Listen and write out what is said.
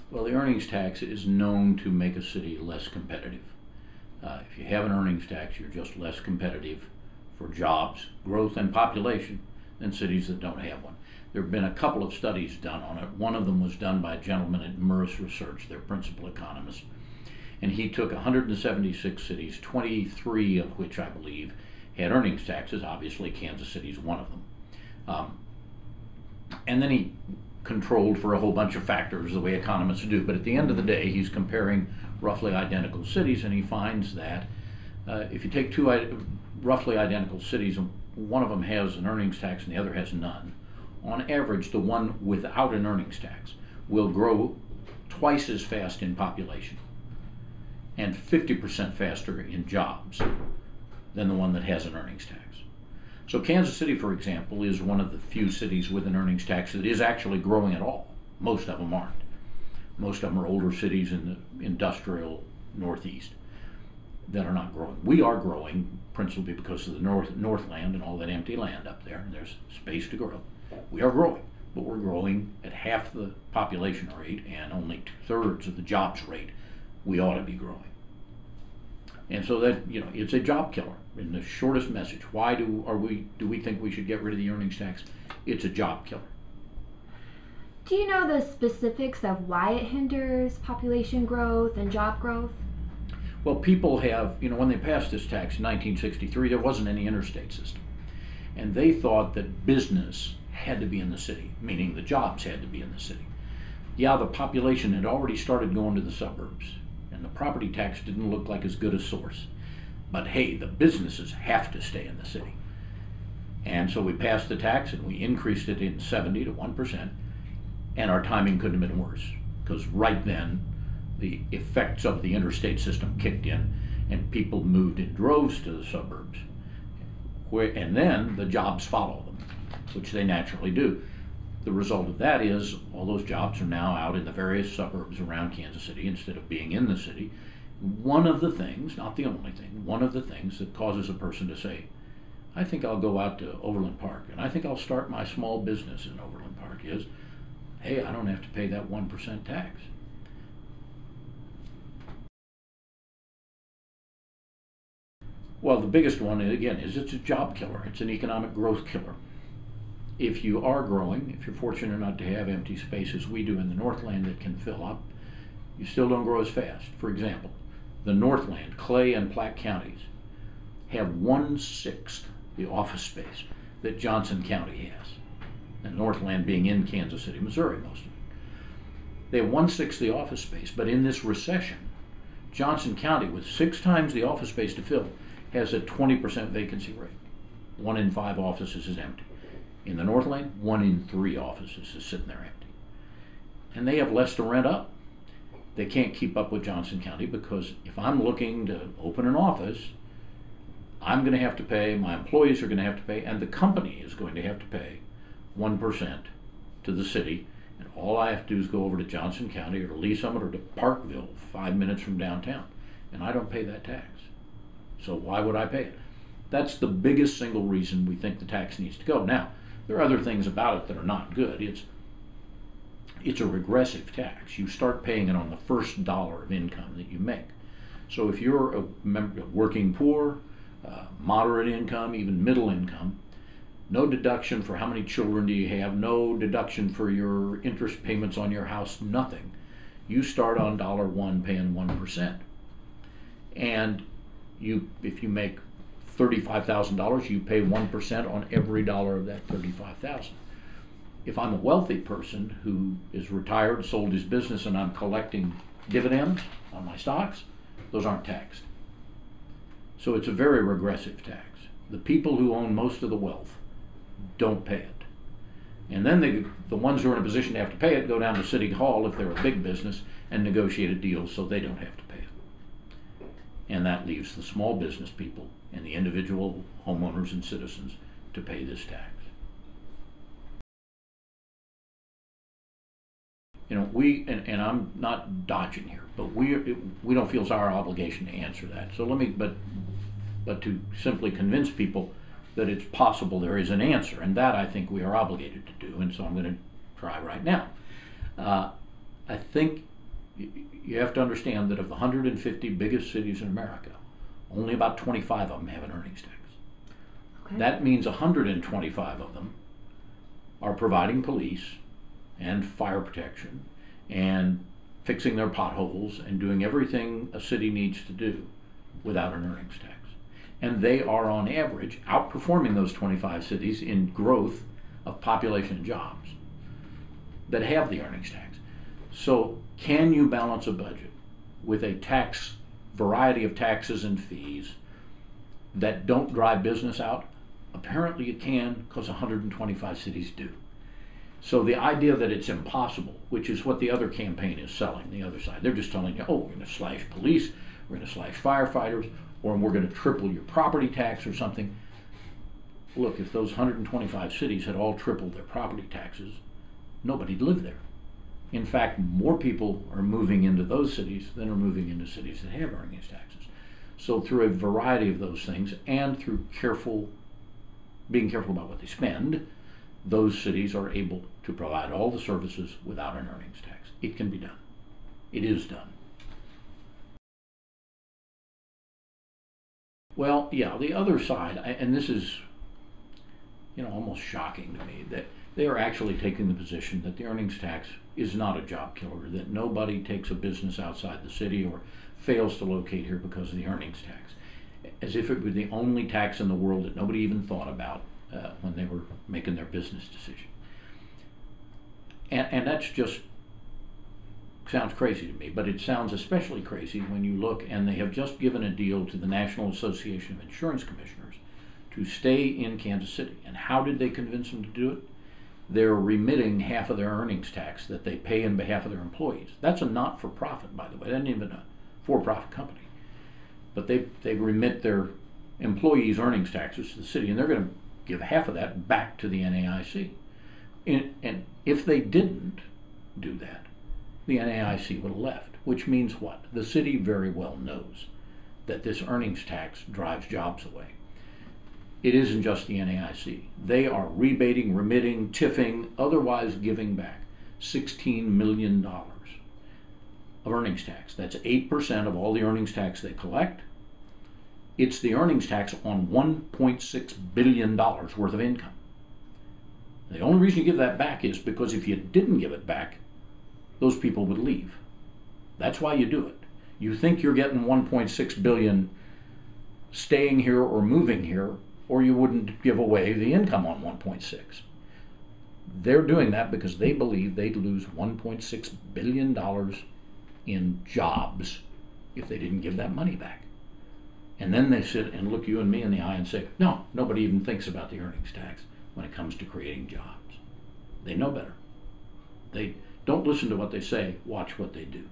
Well, the earnings tax is known to make a city less competitive. If you have an earnings tax, you're just less competitive for jobs, growth, and population than cities that don't have one. There have been a couple of studies done on it. One of them was done by a gentleman at Merus Research, their principal economist. And he took 176 cities, 23 of which I believe had earnings taxes. Obviously, Kansas City is one of them. And then he controlled for a whole bunch of factors the way economists do. But at the end of the day, he's comparing roughly identical cities, and he finds that if you take two roughly identical cities and one of them has an earnings tax and the other has none, on average, the one without an earnings tax will grow twice as fast in population and 50% faster in jobs than the one that has an earnings tax. So Kansas City, for example, is one of the few cities with an earnings tax that is actually growing at all. Most of them aren't. Most of them are older cities in the industrial Northeast that are not growing. We are growing principally because of the Northland and all that empty land up there, and there's space to grow. We are growing, but we're growing at half the population rate and only 2/3 of the jobs rate we ought to be growing. And so that, it's a job killer in the shortest message. Why do we think we should get rid of the earnings tax? It's a job killer. Do you know the specifics of why it hinders population growth and job growth? Well, people have, when they passed this tax in 1963, there wasn't any interstate system. And they thought that business had to be in the city, meaning the jobs had to be in the city. Yeah, the population had already started going to the suburbs, and the property tax didn't look like as good a source. But hey, the businesses have to stay in the city. And so we passed the tax and we increased it in 70 to 1%, and our timing couldn't have been worse, because right then the effects of the interstate system kicked in and people moved in droves to the suburbs. And then the jobs follow them, which they naturally do. The result of that is all those jobs are now out in the various suburbs around Kansas City instead of being in the city. One of the things, not the only thing, one of the things that causes a person to say, I think I'll go out to Overland Park and I think I'll start my small business in Overland Park is, hey, I don't have to pay that 1% tax. Well, the biggest one, again, is it's a job killer. It's an economic growth killer. If you are growing, if you're fortunate enough to have empty spaces we do in the Northland that can fill up, you still don't grow as fast. For example, the Northland, Clay and Platte counties have 1/6 the office space that Johnson County has. And Northland being in Kansas City, Missouri, most of it. They have 1/6 the office space, but in this recession, Johnson County, with 6 times the office space to fill, has a 20% vacancy rate. 1 in 5 offices is empty. In the Northland, 1 in 3 offices is sitting there empty. And they have less to rent up. They can't keep up with Johnson County because if I'm looking to open an office, I'm going to have to pay, my employees are going to have to pay, and the company is going to have to pay 1% to the city. And all I have to do is go over to Johnson County or to Lee Summit or to Parkville, 5 minutes from downtown. And I don't pay that tax. So why would I pay it? That's the biggest single reason we think the tax needs to go. Now, there are other things about it that are not good. It's a regressive tax. You start paying it on the first dollar of income that you make. So if you're a working poor, moderate income, even middle income, no deduction for how many children do you have, no deduction for your interest payments on your house, nothing. You start on $1 paying 1%. And if you make $35,000, you pay 1% on every dollar of that $35,000. If I'm a wealthy person who is retired, sold his business, and I'm collecting dividends on my stocks, those aren't taxed. So it's a very regressive tax. The people who own most of the wealth don't pay it. And then the ones who are in a position to have to pay it go down to City Hall if they're a big business and negotiate a deal so they don't have to pay it. And that leaves the small business people and the individual homeowners and citizens to pay this tax. And I'm not dodging here, but we don't feel it's our obligation to answer that. So but to simply convince people that it's possible there is an answer, and that I think we are obligated to do, and so I'm going to try right now. I think You have to understand that of the 150 biggest cities in America, only about 25 of them have an earnings tax. Okay. That means 125 of them are providing police and fire protection and fixing their potholes and doing everything a city needs to do without an earnings tax. And they are on average outperforming those 25 cities in growth of population and jobs that have the earnings tax. So can you balance a budget with a tax variety of taxes and fees that don't drive business out? Apparently you can, because 125 cities do. So the idea that it's impossible, which is what the other campaign is selling, the other side, they're just telling you, oh, we're going to slash police, we're going to slash firefighters, or we're going to triple your property tax or something. Look, if those 125 cities had all tripled their property taxes, nobody'd live there. In fact, more people are moving into those cities than are moving into cities that have earnings taxes. So through a variety of those things and through being careful about what they spend, those cities are able to provide all the services without an earnings tax. It can be done. It is done. Well, yeah, the other side, and this is, almost shocking to me, that they are actually taking the position that the earnings tax is not a job killer, that nobody takes a business outside the city or fails to locate here because of the earnings tax, as if it were the only tax in the world that nobody even thought about when they were making their business decision. And that's just sounds crazy to me, but it sounds especially crazy when you look, and they have just given a deal to the National Association of Insurance Commissioners to stay in Kansas City. And how did they convince them to do it? They're remitting half of their earnings tax that they pay in behalf of their employees. That's a not-for-profit, by the way. That isn't even a for-profit company. But they remit their employees' earnings taxes to the city, and they're going to give half of that back to the NAIC. And if they didn't do that, the NAIC would have left, which means what? The city very well knows that this earnings tax drives jobs away. It isn't just the NAIC. They are rebating, remitting, tiffing, otherwise giving back $16 million of earnings tax. That's 8% of all the earnings tax they collect. It's the earnings tax on $1.6 billion worth of income. The only reason you give that back is because if you didn't give it back, those people would leave. That's why you do it. You think you're getting 1.6 billion staying here or moving here, or you wouldn't give away the income on 1.6. They're doing that because they believe they'd lose $1.6 billion in jobs if they didn't give that money back. And then they sit and look you and me in the eye and say, no, nobody even thinks about the earnings tax when it comes to creating jobs. They know better. They don't listen to what they say, watch what they do.